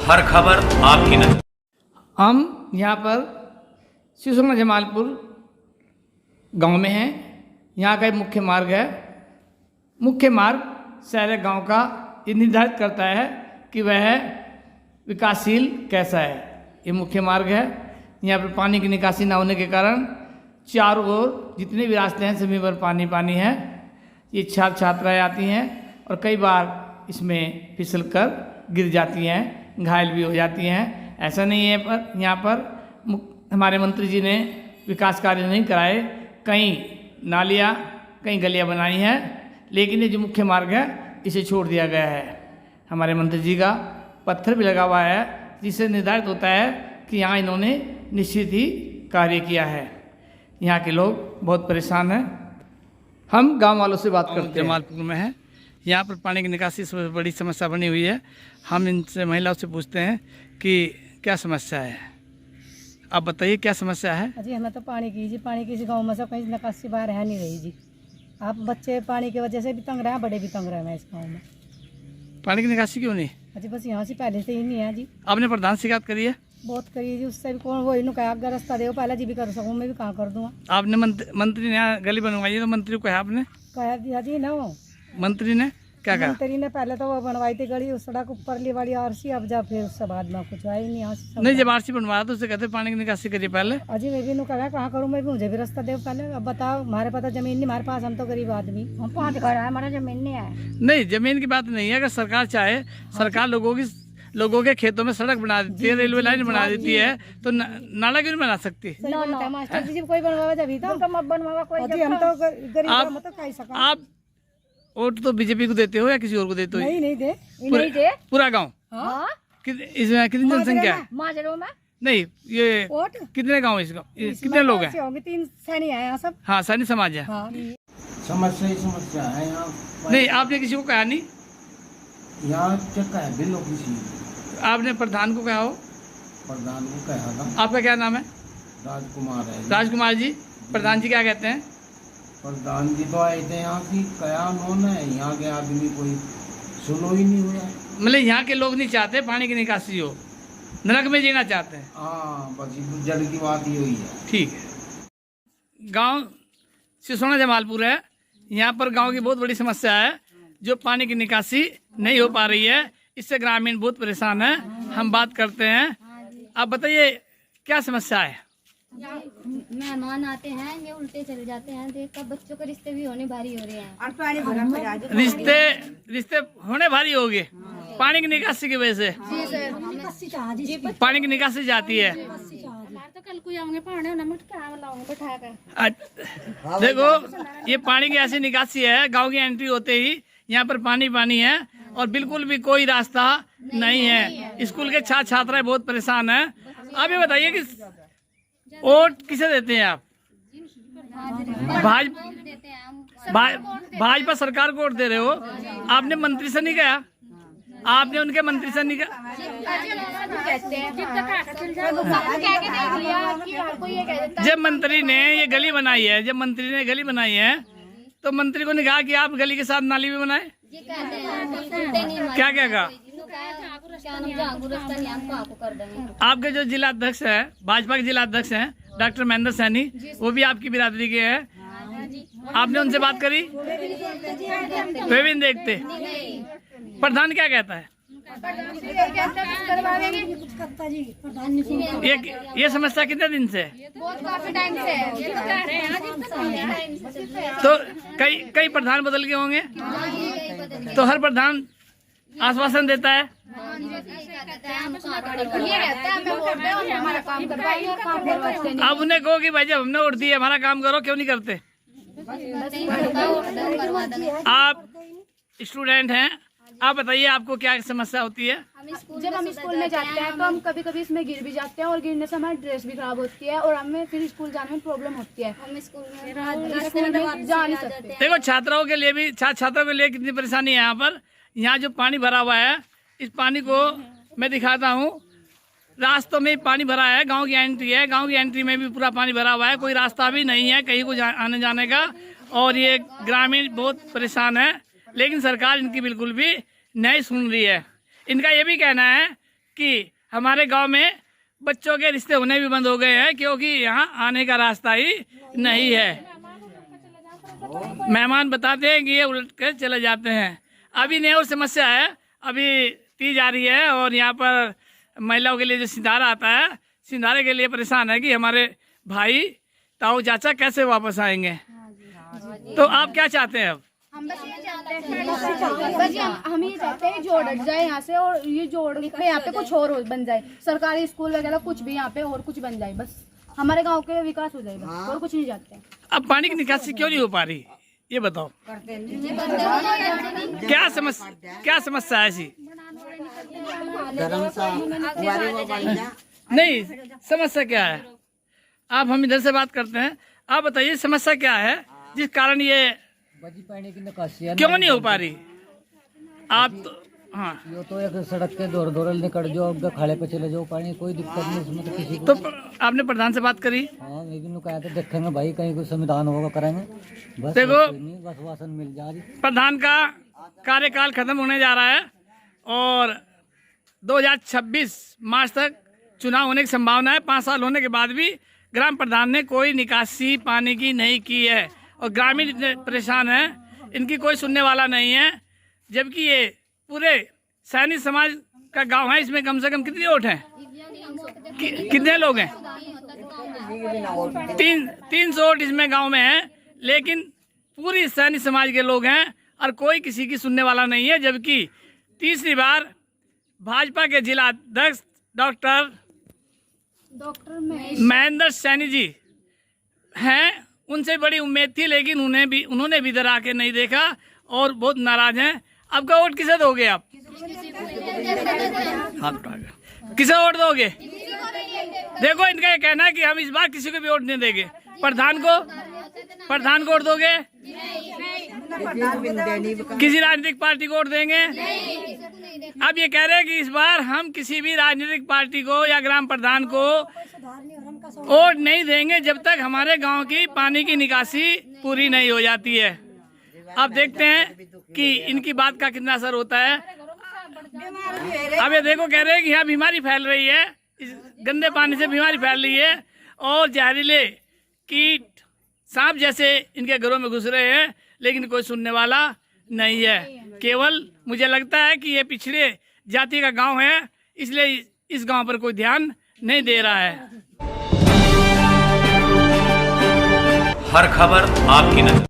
हर खबर आपकी नजर। हम यहाँ पर सिसोना जमालपुर गांव में हैं। यहाँ का एक मुख्य मार्ग है। मुख्य मार्ग शहर गांव का ये निर्धारित करता है कि वह विकासशील कैसा है। ये मुख्य मार्ग है। यहाँ पर पानी की निकासी ना होने के कारण चारों ओर जितने भी रास्ते हैं सभी पर पानी पानी है। ये छात्र छात्राएँ आती हैं और कई बार इसमें फिसल कर गिर जाती हैं, घायल भी हो जाती हैं। ऐसा नहीं है पर यहाँ पर हमारे मंत्री जी ने विकास कार्य नहीं कराए। कई नालियाँ कई गलियाँ बनाई हैं, लेकिन ये जो मुख्य मार्ग है इसे छोड़ दिया गया है। हमारे मंत्री जी का पत्थर भी लगा हुआ है जिससे निर्धारित होता है कि यहाँ इन्होंने निश्चित ही कार्य किया है। यहाँ के लोग बहुत परेशान हैं। हम गांव वालों से बात करते हैं। जमालपुर में है, यहाँ पर पानी की निकासी सबसे बड़ी समस्या बनी हुई है। हम इनसे महिलाओं से पूछते हैं कि क्या समस्या है। आप बताइए क्या समस्या है। जी हमें तो पानी की इस गांव में से कहीं निकासी बाहर है नहीं रही जी। आप बच्चे पानी की वजह से भी तंग रहे हैं, बड़े भी तंग रहे हैं इस गांव में। पानी की निकासी क्यों नहीं? जी बस यहाँ से पहले से ही नहीं है जी। आपने प्रधान शिकायत करी है? बहुत करी जी, उससे भी कौन वही नु कहा अगर रास्ता दे पहले जी भी कर सकूँ, मैं भी कहाँ कर दूँगा। आपने मंत्री ने यहाँ गली बनवाई है तो मंत्री को कहा आपने? कहा दिया जी ना, मंत्री ने क्या कहा? मंत्री ने पहले तो वो बनवाई थी गली उस सड़क ऊपर ली वाली आरसी, अब जा फिर उससे बाद में कुछ है ही नहीं यहाँ से। नहीं, जब आरसी बनवाया तो उससे कहते पानी की निकासी करिए पहले। अजी मैं भी नु कहा कहाँ करूँ, मैं भी मुझे भी रास्ता दे पहले। अब बताओ, हमारे पास जमीन नहीं, हमारे पास हम तो गरीब आदमी, हम कहाँ दिखा रहा है, हमारा जमीन नहीं है। नहीं, जमीन की बात नहीं है। अगर सरकार चाहे, सरकार लोगों के खेतों में सड़क बना देती है, रेलवे लाइन बना देती है, तो नाला क्यों नहीं बना सकती? मास्टर जी कोई बनवावा जब तो मत बनवावा कोई। हम तो गरीब हम तो कह सका। आप वोट तो बीजेपी को देते हो या किसी और को देते हो? नहीं दे पूरा गांव? हाँ? इसमें कितनी जनसंख्या है? माजरों में नहीं, ये वोट कितने गांव है? कितने लोग हैं? होंगे 3 सैनी है यहाँ सब। हाँ, सैनी समाज है। हाँ। समस्या है यहाँ। नहीं, आपने किसी को कहा नहीं? यहाँ चक्का है बिल्लो किसी। आपने प्रधान को कहा हो? प्रधान को कहा था। आपका क्या नाम है? राजकुमार है। राजकुमार जी। प्रधान जी क्या कहते हैं? प्रधान जी तो आए थे यहाँ की, कया उन्होंने, यहाँ के आदमी कोई सुनो ही नहीं हुआ। मतलब यहाँ के लोग नहीं चाहते पानी की निकासी हो, नरक में जीना चाहते हैं। हाँ बस जड़ की बात ही हुई है। ठीक है। गांव सिसोना जमालपुर है। यहाँ पर गांव की बहुत बड़ी समस्या है, जो पानी की निकासी नहीं हो पा रही है। इससे ग्रामीण बहुत परेशान है। हम बात करते हैं। आप बताइए क्या समस्या है। मेहमान आते हैं, ये उल्टे चले जाते हैं, देखकर बच्चों के रिश्ते भी होने भारी हो रहे हैं। रिश्ते होने भारी हो गए पानी की निकासी की वजह से। पानी की निकासी जाती है। तो कल को आऊंगे पढ़ने ना, मैं क्या लाऊंगा बैठा कर। देखो, ये पानी की ऐसी निकासी है, गांव की एंट्री होते ही यहाँ पर पानी है और बिल्कुल भी कोई रास्ता नहीं है। स्कूल के छात्र छात्राएं बहुत परेशान हैं। आप ये बताइए कि वोट किसे देते हैं आप? भाजपा सरकार को वोट दे रहे हो। आपने मंत्री से नहीं कहा? आपने उनके मंत्री से नहीं कहा? जब मंत्री ने ये गली बनाई है, तो मंत्री को नहीं कहा कि आप गली के साथ नाली भी बनाए? क्या कहा? आपके जो जिला अध्यक्ष है, भाजपा के जिला अध्यक्ष हैं डॉक्टर महेंद्र सैनी, वो भी आपकी बिरादरी के हैं। आपने उनसे बात करी? वे भी नहीं देखते। प्रधान क्या कहता है? ये समस्या कितने दिन से? काफी टाइम से। तो कई प्रधान बदल गए होंगे, तो हर प्रधान आश्वासन देता है। आप उन्हें कहो कि भाई जब हमने वोट दिए हमारा काम करो, क्यों नहीं करते? आप स्टूडेंट हैं, आप बताइए आपको क्या समस्या होती है? जब हम स्कूल में जाते हैं तो हम कभी कभी इसमें गिर भी जाते हैं और गिरने से हमारी ड्रेस भी खराब होती है और हमें फिर स्कूल जाने में प्रॉब्लम होती है। हम स्कूल में जा नहीं सकते। देखो, छात्रों के लिए भी छात्रों के लिए कितनी परेशानी है यहाँ पर। यहाँ जो पानी भरा हुआ है, इस पानी को मैं दिखाता हूँ। रास्तों में पानी भरा है, गांव की एंट्री है, गांव की एंट्री में भी पूरा पानी भरा हुआ है, कोई रास्ता भी नहीं है कहीं को आने जाने का। और ये ग्रामीण बहुत परेशान है, लेकिन सरकार इनकी बिल्कुल भी नहीं सुन रही है। इनका ये भी कहना है कि हमारे गांव में बच्चों के रिश्ते होने भी बंद हो गए हैं, क्योंकि यहाँ आने का रास्ता ही नहीं है। मेहमान बताते हैं कि ये उलट कर चले जाते हैं। अभी नई और समस्या है, अभी तीज आ रही है और यहाँ पर महिलाओं के लिए जो सिंधारा आता है, सिंधारे के लिए परेशान है कि हमारे भाई ताऊ चाचा कैसे वापस आएंगे। तो आप क्या चाहते हैं अब? हम बस ये चाहते हैं, बस हम ये चाहते हैं जोड़ हट जाए यहाँ से, और ये जोड़ पे यहाँ पे कुछ और बन जाए, सरकारी स्कूल वगैरह कुछ भी यहाँ पे और कुछ बन जाए, बस हमारे गांव के विकास हो जाए, बस और कुछ नहीं चाहते। अब पानी की निकासी क्यों नहीं हो पा रही, ये बताओ। क्या समस्या है ऐसी? नहीं, समस्या क्या है? आप हम इधर से बात करते हैं, आप बताइए समस्या क्या है जिस कारण ये पानी की निकासी है क्यों नहीं हो पा रही? आप तो हाँ, यो तो एक सड़क के दौड़ निकल जाओ, अब खाले पे चले जाओ, पानी कोई दिक्कत नहीं इसमें तो किसी को। तो आपने प्रधान से बात करी? हाँ, मैं भी कहा था देखेंगे भाई, कहीं कोई संविधान होगा करेंगे, बस देखो बस वासन मिल जाए। प्रधान का कार्यकाल खत्म होने जा रहा है और 2026 मार्च तक चुनाव होने की संभावना है। 5 साल होने के बाद भी ग्राम प्रधान ने कोई निकासी पानी की नहीं की है और ग्रामीण इतने परेशान हैं, इनकी कोई सुनने वाला नहीं है। जबकि ये पूरे सैनिक समाज का गांव है, इसमें कम से कम कितनी वोट हैं, कितने लोग हैं? 300 वोट इसमें गांव में है, लेकिन पूरी सैनिक समाज के लोग हैं और कोई किसी की सुनने वाला नहीं है। जबकि तीसरी बार भाजपा के जिला अध्यक्ष डॉक्टर महेंद्र सैनी जी हैं, उनसे बड़ी उम्मीद थी, लेकिन उन्होंने भी इधर आके नहीं देखा और बहुत नाराज हैं। आपका वोट किसे दोगे आप? किसे वोट दोगे? देखो, इनका ये कहना है कि हम इस बार किसी को भी वोट नहीं देंगे। प्रधान को वोट दोगे? किसी राजनीतिक पार्टी को वोट देंगे? अब ये कह रहे हैं कि इस बार हम किसी भी राजनीतिक पार्टी को या ग्राम प्रधान को वोट नहीं देंगे जब तक हमारे गांव की पानी की निकासी पूरी नहीं हो जाती है। अब देखते हैं कि इनकी बात का कितना असर होता है। अब ये देखो, कह रहे हैं कि यहाँ बीमारी फैल रही है, इस गंदे पानी से बीमारी फैल रही है और जहरीले कीट सांप जैसे इनके घरों में घुस रहे हैं, लेकिन कोई सुनने वाला नहीं है। केवल मुझे लगता है कि ये पिछड़े जाति का गांव है, इसलिए इस गांव पर कोई ध्यान नहीं दे रहा है। हर खबर आपकी नजर।